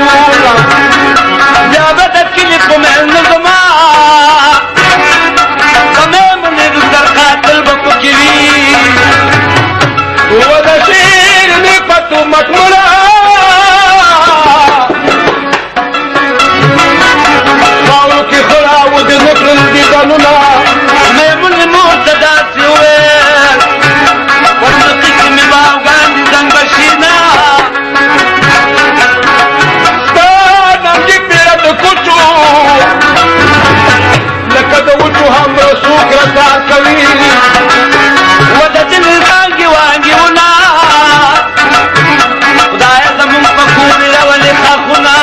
معقوله بیا به د کلي په منځ زما زما منې در قاتل به پکې وي و د شیر مې پتو مټمړه خاورو کې خړاو د نکړل دیدنونه میمونې مور ته داسې وویل ورنقي کې مې باغان دي زنګ بشینه ستا نمجې پیره د کوټو لکه د وچو هم رسوک رسا کوي و د دل زانګې وانګېونه خدایه زمونږ په خوب راولې خاخونه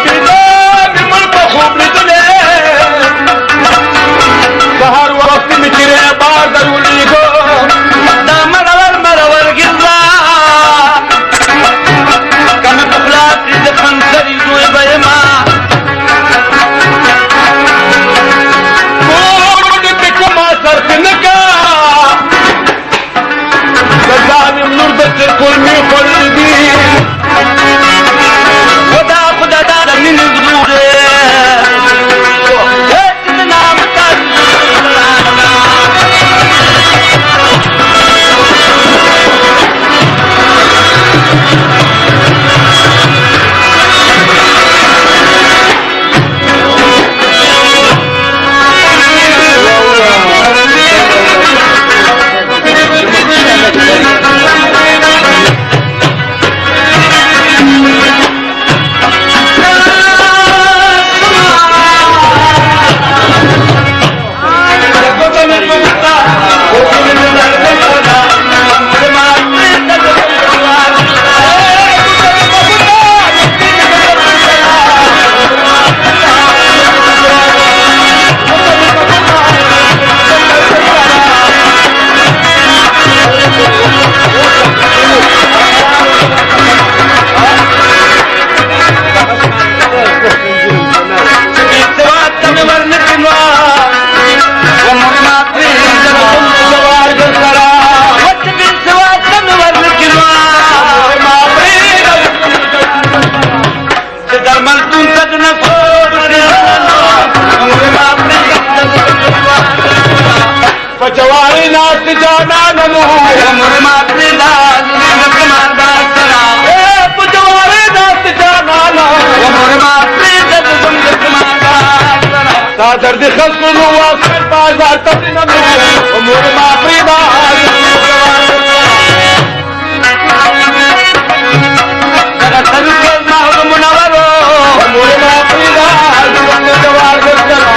بیدا مې مړ په خوب لیدلې سهار وخت مې چې بار در ولیږو دا مرور ګرځه که مې په خوله پرې د خنسري زوی به یمه کوډ پې کومه صرف نه کا د ظالم نور د چرکل مې خوړلي دي خدا خدا دا د مینې زغور دی جواری ناست جانا نمو عمر ماتری داز کمار داسترا جواری ناست جانا نمو عمر ماتری داز کمار داسترا تا درد خسنو واسر بازار تبنمو عمر ماتری داز سرکل محض منورو عمر ماتری داز جوار گرسرا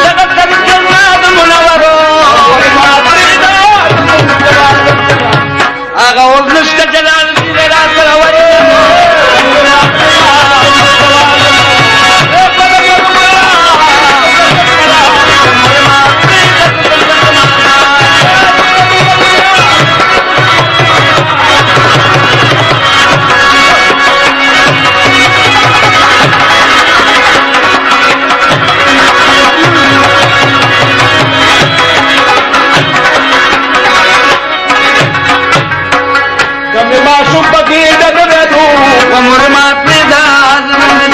سرکل محض منورو آغا وزنشتا جلال دین را سراوی عمر ماتری داز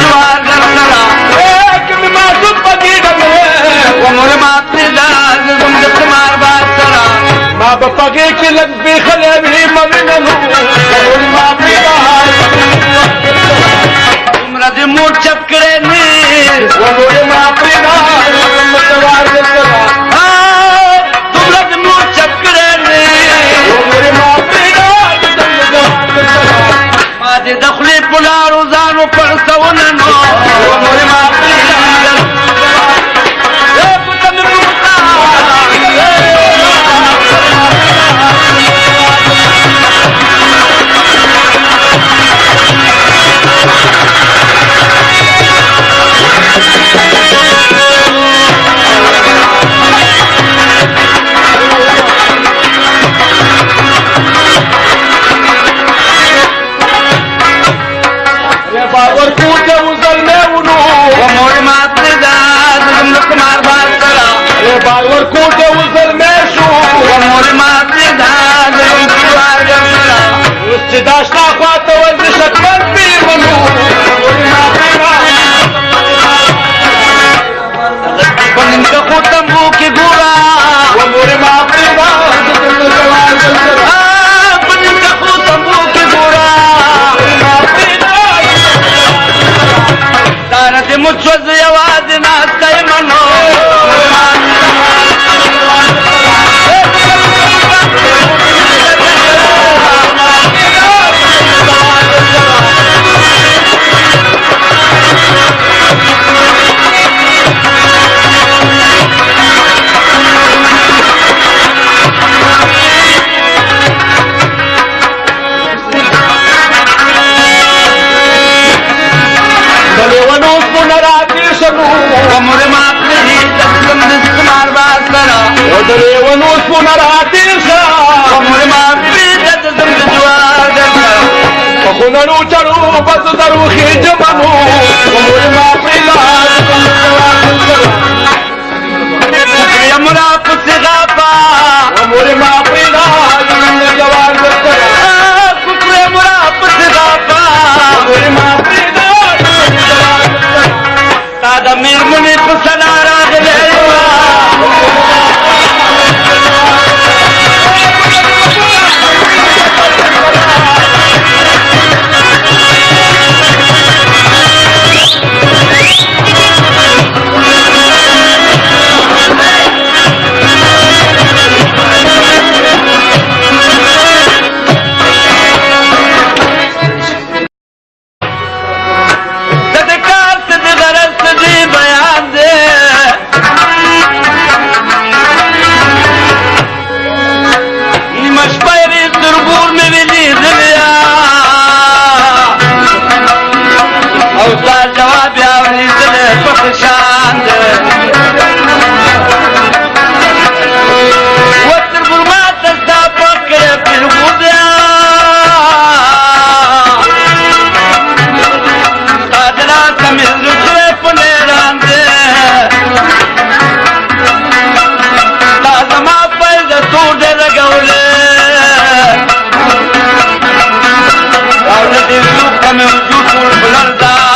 جوار گرسرا کمی معصوم پگیڑا میں عمر ماتری داز کمار باسرا ما بپگی کی لگ بھی خلے بھی ممننو عمر ماتری داز عمر مور چپکڑے نیر عمر ماتری داز جوار گرسرا عمر مور چپکڑے نیر عمر ماتری داز جوار گرسرا د دخلي پلارو ځانو پړسونه نو عمر ماتری باور کوټه وزل مې ونو عمر ماتری داز کمار باسرا باور کوټه وزل مې شو عمر ماتری داز کمار باسرا استداشنا خواته ول شکل پیر ونو मुझ आवाज नास्ते मनो ومر معقله تسلم رزق معربات لنا ودري ونوس ونراتيشا ومر معقله تسلم رزوار دلنا وخنا نوچرو بس درو خيج منو ومر معقله تسلم رزوار دلنا يمرا قصغابا ومر معقله تسلم رزوار دلنا كفر يمرا قصغابا ومر معقله هذا من منيق سنارا غليوا جواب يا ولي زلف بخشان وتر ما تستفك في الغدا قادرا تمز رجف نيران لازم افيد طول رجوله دولة السوق من وجود البلدان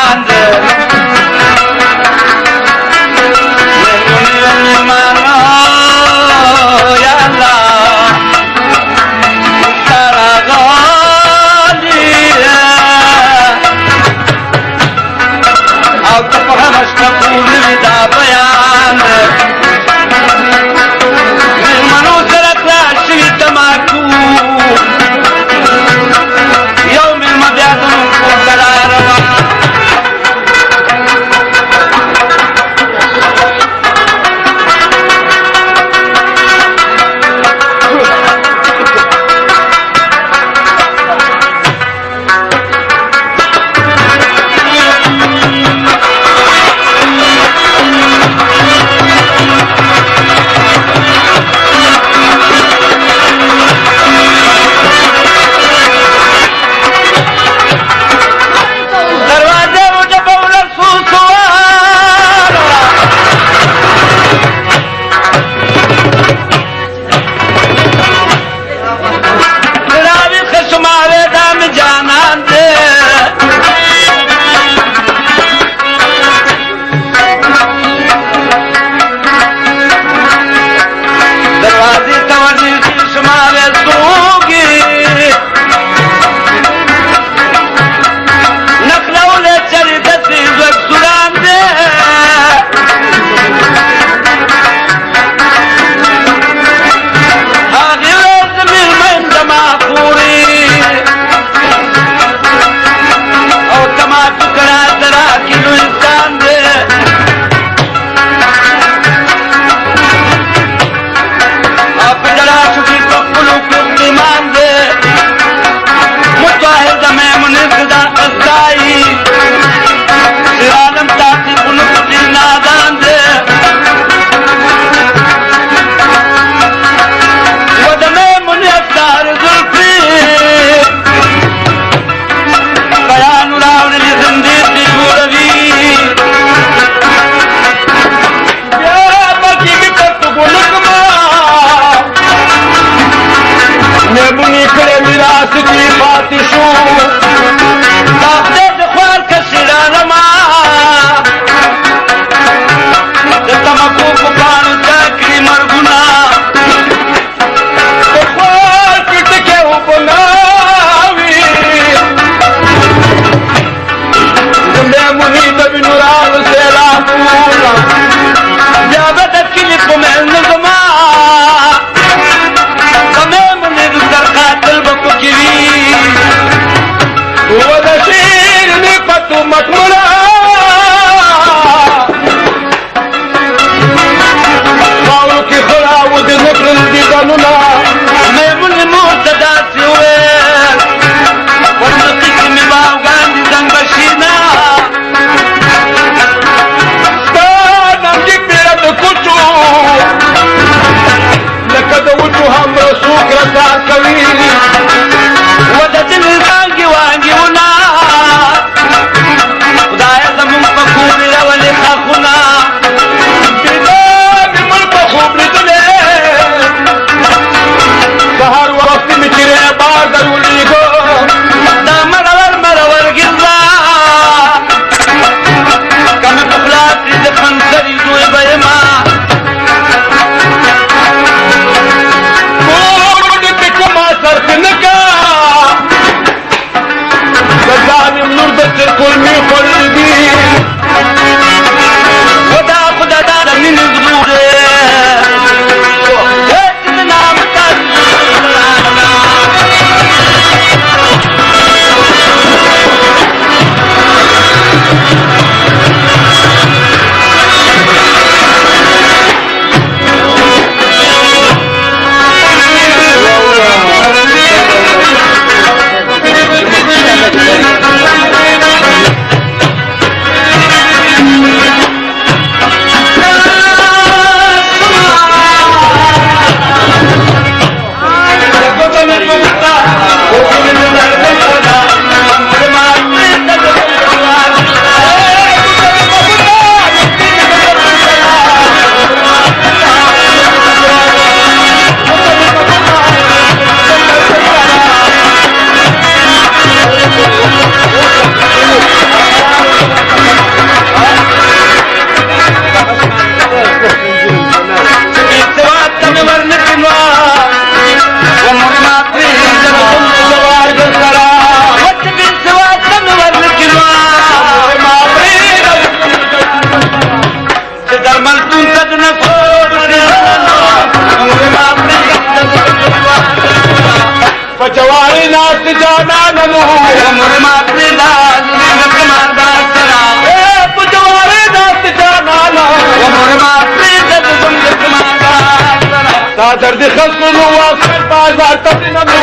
دردی خلقو نو واسط بازار تبینمو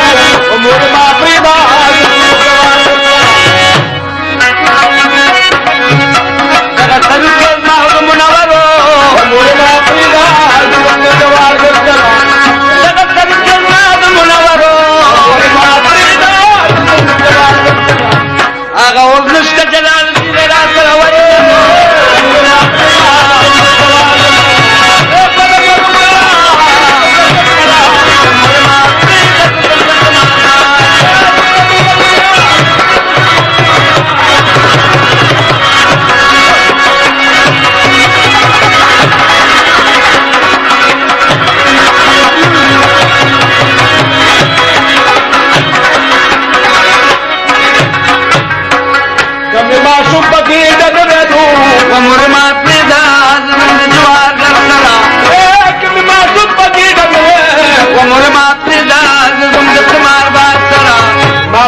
امور ما پریدار دغه طریق المحض منورو امور ما پریدار دوار گرزلا دغه طریق المحض منورو امور ما پریدار دوار گرزلا آغا وزنشت جلال الدین را سروی امور ما پریدار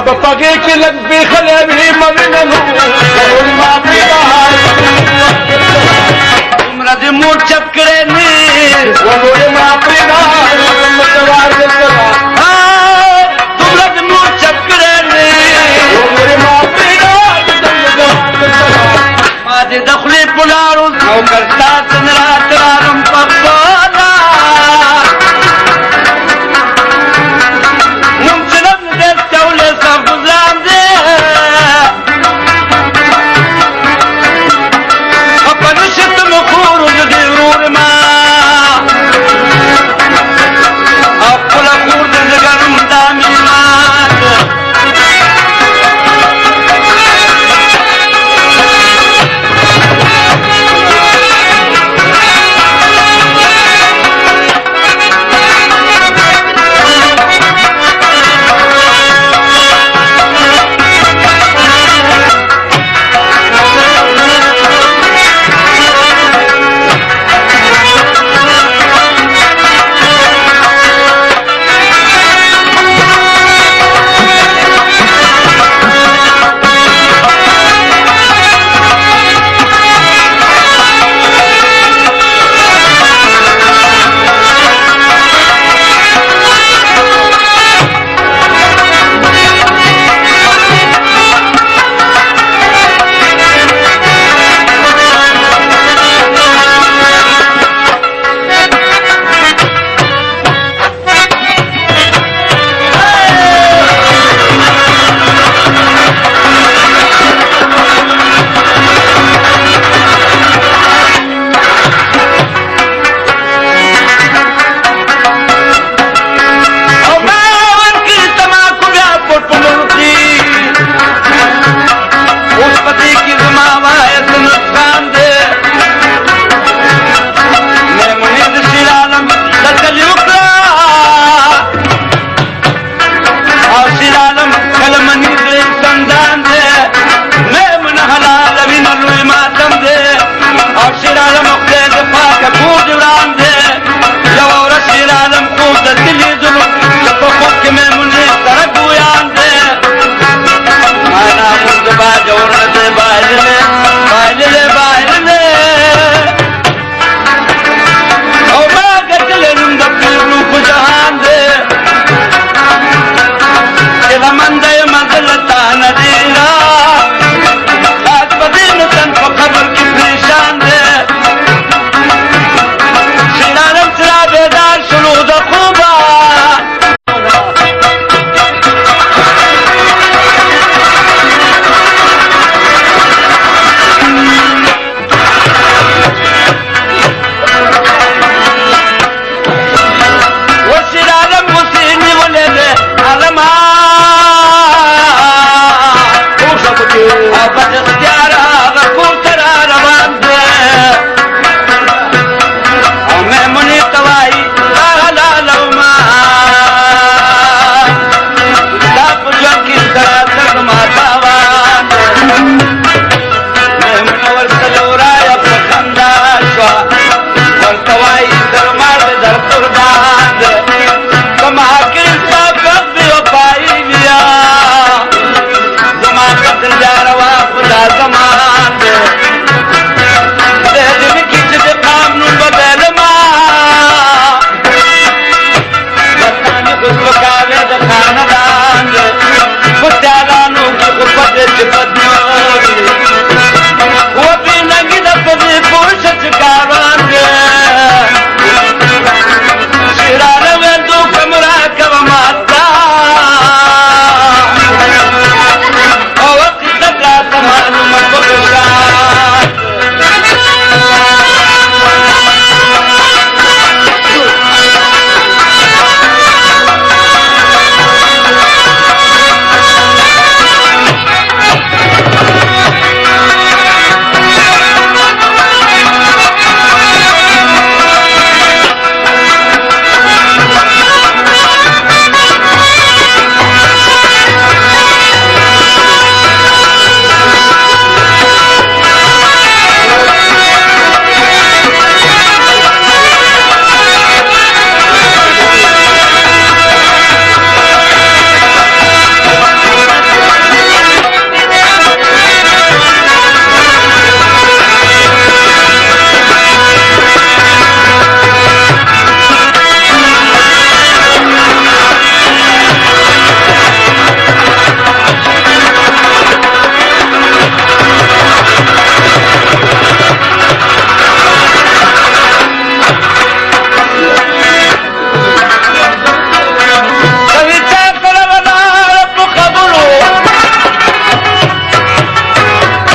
بپگے کی لگ بے خلے بھی مبیننو امور ما پریدار امرد مور چپکڑے نیر امور ما پریدار متوار گرزلا امرد مور چپکڑے نیر امور ما پریدار متوار گرزلا مادی دخلی پلارو او کرتا سنرات رارم پخوانا But